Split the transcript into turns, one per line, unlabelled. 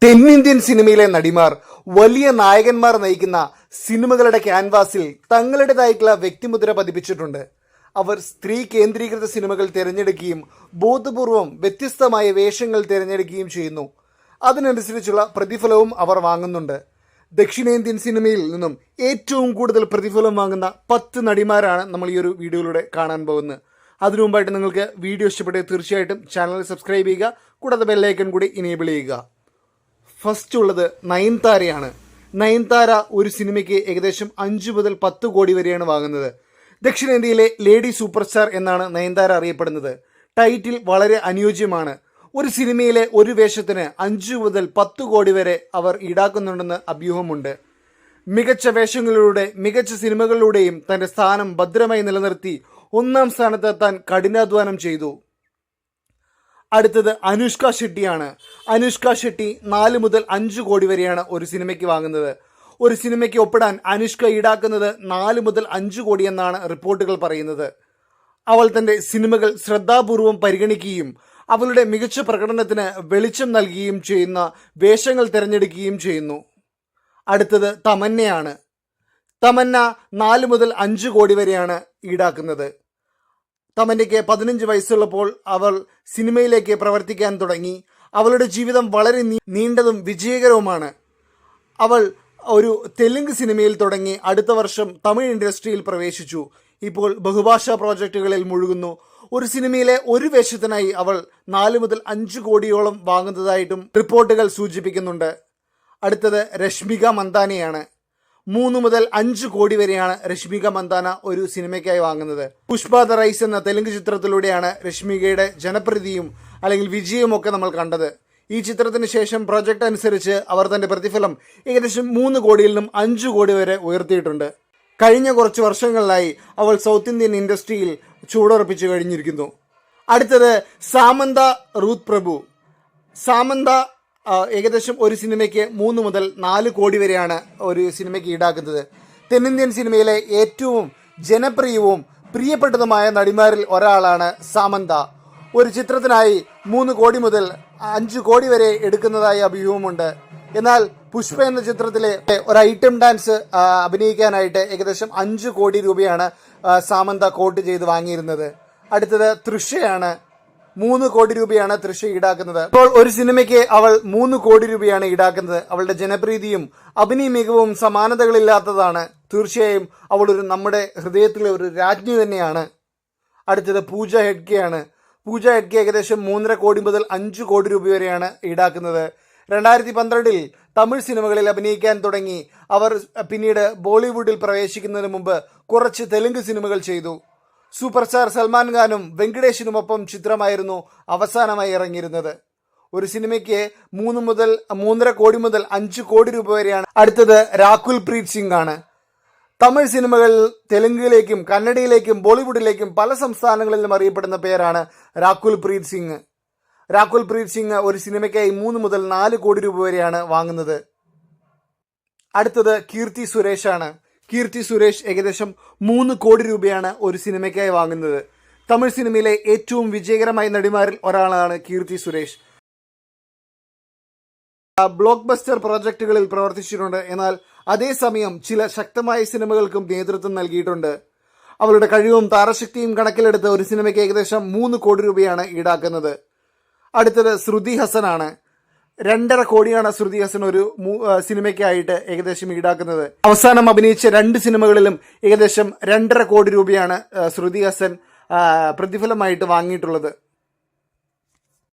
തെന്നിന്ത്യൻ സിനിമയിലെ നടിമാർ വലിയ നായകന്മാർ നയിക്കുന്ന സിനിമകളുടെ ക്യാൻവാസിൽ തങ്ങളുടേതായിട്ടുള്ള വ്യക്തിമുദ്ര പതിപ്പിച്ചിട്ടുണ്ട്. അവർ സ്ത്രീ കേന്ദ്രീകൃത സിനിമകൾ തിരഞ്ഞെടുക്കുകയും ബോധപൂർവം വ്യത്യസ്തമായ വേഷങ്ങൾ തിരഞ്ഞെടുക്കുകയും ചെയ്യുന്നു. അതിനനുസരിച്ചുള്ള പ്രതിഫലവും അവർ വാങ്ങുന്നുണ്ട്. ദക്ഷിണേന്ത്യൻ സിനിമയിൽ നിന്നും ഏറ്റവും കൂടുതൽ പ്രതിഫലം വാങ്ങുന്ന 10 നടിമാരാണ് നമ്മൾ ഈ ഒരു വീഡിയോയിലൂടെ കാണാൻ പോകുന്നത്. അതിനു മുമ്പായിട്ട് നിങ്ങൾക്ക് വീഡിയോ ഇഷ്ടപ്പെട്ടെങ്കിൽ തീർച്ചയായിട്ടും ചാനൽ സബ്സ്ക്രൈബ് ചെയ്യുക, കൂടാതെ ബെല്ലൈക്കൺ കൂടി ഇനേബിൾ ചെയ്യുക. ഫസ്റ്റ് ഉള്ളത് നയൻതാരയാണ്. നയൻതാര ഒരു സിനിമയ്ക്ക് ഏകദേശം 5 മുതൽ 10 കോടി വരെയാണ് വാങ്ങുന്നത്. ദക്ഷിണേന്ത്യയിലെ ലേഡി സൂപ്പർ സ്റ്റാർ എന്നാണ് നയൻതാര അറിയപ്പെടുന്നത്. ടൈറ്റിൽ വളരെ അനുയോജ്യമാണ്. ഒരു സിനിമയിലെ ഒരു വേഷത്തിന് 5 മുതൽ 10 കോടി വരെ അവർ ഈടാക്കുന്നുണ്ടെന്ന് അഭ്യൂഹമുണ്ട്. മികച്ച വേഷങ്ങളിലൂടെ മികച്ച സിനിമകളിലൂടെയും തന്റെ സ്ഥാനം ഭദ്രമായി നിലനിർത്തി 1-ാം സ്ഥാനത്തെത്താൻ കഠിനാധ്വാനം ചെയ്തു. അടുത്തത് അനുഷ്ക ഷെട്ടിയാണ്. അനുഷ്ക ഷെട്ടി 4 മുതൽ 5 കോടി വരെയാണ് ഒരു സിനിമയ്ക്ക് വാങ്ങുന്നത്. ഒരു സിനിമയ്ക്ക് ഒപ്പിടാൻ അനുഷ്ക ഈടാക്കുന്നത് 4 മുതൽ 5 കോടി എന്നാണ് റിപ്പോർട്ടുകൾ പറയുന്നത്. അവൾ തന്റെ സിനിമകൾ ശ്രദ്ധാപൂർവം പരിഗണിക്കുകയും അവളുടെ മികച്ച പ്രകടനത്തിന് വെളിച്ചം നൽകുകയും ചെയ്യുന്ന വേഷങ്ങൾ തിരഞ്ഞെടുക്കുകയും ചെയ്യുന്നു. അടുത്തത് തമന്നയാണ്. തമന്ന 4 മുതൽ 5 കോടി വരെയാണ് ഈടാക്കുന്നത്. തമന്നയ്ക്ക് 15 വയസ്സുള്ളപ്പോൾ അവൾ സിനിമയിലേക്ക് പ്രവർത്തിക്കാൻ തുടങ്ങി. അവളുടെ ജീവിതം വളരെ നീണ്ടതും വിജയകരവുമാണ്. അവൾ ഒരു തെലുങ്ക് സിനിമയിൽ തുടങ്ങി അടുത്ത വർഷം തമിഴ് ഇൻഡസ്ട്രിയിൽ പ്രവേശിച്ചു. ഇപ്പോൾ ബഹുഭാഷാ പ്രോജക്റ്റുകളിൽ മുഴുകുന്നു. ഒരു സിനിമയിലെ ഒരു വേഷത്തിനായി അവൾ 4 മുതൽ 5 കോടിയോളം വാങ്ങുന്നതായിട്ടും റിപ്പോർട്ടുകൾ സൂചിപ്പിക്കുന്നുണ്ട്. അടുത്തത് രശ്മിക മന്ദാനയാണ്. 3 മുതൽ 5 കോടി വരെയാണ് രശ്മിക മന്ദാന ഒരു സിനിമയ്ക്കായി വാങ്ങുന്നത്. പുഷ്പ ദ റൈസ് എന്ന തെലുങ്ക് ചിത്രത്തിലൂടെയാണ് രശ്മികയുടെ ജനപ്രീതിയും അല്ലെങ്കിൽ വിജയവും ഒക്കെ നമ്മൾ കണ്ടത്. ഈ ചിത്രത്തിന് ശേഷം പ്രൊജക്ട് അനുസരിച്ച് അവർ തന്റെ പ്രതിഫലം ഏകദേശം 3 കോടിയിൽ നിന്നും 5 കോടി വരെ ഉയർത്തിയിട്ടുണ്ട്. കഴിഞ്ഞ കുറച്ച് വർഷങ്ങളിലായി അവൾ സൗത്ത് ഇന്ത്യൻ ഇൻഡസ്ട്രിയിൽ ചൂടുറപ്പിച്ചു കഴിഞ്ഞിരിക്കുന്നു. അടുത്തത് സാമന്ത റൂത്ത് പ്രഭു. സാമന്ത ഏകദേശം ഒരു സിനിമയ്ക്ക് 3 മുതൽ 4 കോടി വരെയാണ് ഒരു സിനിമയ്ക്ക് ഈടാക്കുന്നത്. തെന്നിന്ത്യൻ സിനിമയിലെ ഏറ്റവും ജനപ്രിയവും പ്രിയപ്പെട്ടതുമായ നടിമാരിൽ ഒരാളാണ് സാമന്ത. ഒരു ചിത്രത്തിനായി 3 കോടി മുതൽ 5 കോടി വരെ എടുക്കുന്നതായി അഭ്യൂഹമുണ്ട്. എന്നാൽ പുഷ്പ എന്ന ചിത്രത്തിലെ ഒരു ഐറ്റം ഡാൻസ് അഭിനയിക്കാനായിട്ട് ഏകദേശം 5 കോടി രൂപയാണ് സാമന്ത കോട്ട് ചെയ്ത് വാങ്ങിയിരുന്നത്. അടുത്തത് തൃഷയാണ്. 3 കോടി രൂപയാണ് തൃഷ ഈടാക്കുന്നത്. ഇപ്പോൾ ഒരു സിനിമയ്ക്ക് അവൾ 3 കോടി രൂപയാണ് ഈടാക്കുന്നത്. അവളുടെ ജനപ്രീതിയും അഭിനയ മികവും സമാനതകളില്ലാത്തതാണ്. തീർച്ചയായും അവൾ നമ്മുടെ ഹൃദയത്തിലെ ഒരു രാജ്ഞി തന്നെയാണ്. അടുത്തത് പൂജ ഹെഗ്ഡെയാണ്. പൂജ ഹെഗ്ഡെ ഏകദേശം 3.5 കോടി മുതൽ 5 കോടി രൂപ വരെയാണ് ഈടാക്കുന്നത്. 2012 തമിഴ് സിനിമകളിൽ അഭിനയിക്കാൻ തുടങ്ങി. അവർ പിന്നീട് ബോളിവുഡിൽ പ്രവേശിക്കുന്നതിന് മുമ്പ് കുറച്ച് തെലുങ്ക് സിനിമകൾ ചെയ്തു. സൂപ്പർ സ്റ്റാർ സൽമാൻ ഖാനും വെങ്കടേഷിനുമൊപ്പം ചിത്രമായിരുന്നു അവസാനമായി ഇറങ്ങിയിരുന്നത്. ഒരു സിനിമയ്ക്ക് 3.5 കോടി മുതൽ 5 കോടി രൂപ വരെയാണ്. അടുത്തത് രാകുൽ പ്രീത് സിംഗ് ആണ്. തമിഴ് സിനിമകളിൽ തെലുങ്കിലേക്കും കന്നഡയിലേക്കും ബോളിവുഡിലേക്കും പല സംസ്ഥാനങ്ങളിലും അറിയപ്പെടുന്ന പേരാണ് രാകുൽ പ്രീത് സിംഗ്. രാകുൽ പ്രീത് സിംഗ് ഒരു സിനിമയ്ക്കായി 3 മുതൽ 4 കോടി രൂപ വരെയാണ് വാങ്ങുന്നത്. അടുത്തത് കീർത്തി സുരേഷ് ആണ്. കീർത്തി സുരേഷ് ഏകദേശം 3 കോടി രൂപയാണ് ഒരു സിനിമയ്ക്കായി വാങ്ങുന്നത്. തമിഴ് സിനിമയിലെ ഏറ്റവും വിജയകരമായ നടിമാരിൽ ഒരാളാണ് കീർത്തി സുരേഷ്. ബ്ലോക്ക് ബസ്റ്റർ പ്രോജക്റ്റുകളിൽ പ്രവർത്തിച്ചിട്ടുണ്ട്. എന്നാൽ അതേസമയം ചില ശക്തമായ സിനിമകൾക്കും നേതൃത്വം നൽകിയിട്ടുണ്ട്. അവളുടെ കഴിവും താരശക്തിയും കണക്കിലെടുത്ത് ഒരു സിനിമയ്ക്ക് ഏകദേശം 3 കോടി രൂപയാണ് ഈടാക്കുന്നത്. അടുത്തത് ശ്രുതി ഹസൻ ആണ്. 2.5 കോടിയാണ് ശ്രുതി ഹസൻ ഒരു സിനിമയ്ക്കായിട്ട് ഏകദേശം ഈടാക്കുന്നത്. അവസാനം അഭിനയിച്ച 2 സിനിമകളിലും ഏകദേശം 2.5 കോടി രൂപയാണ് ശ്രുതി ഹസൻ പ്രതിഫലമായിട്ട് വാങ്ങിയിട്ടുള്ളത്.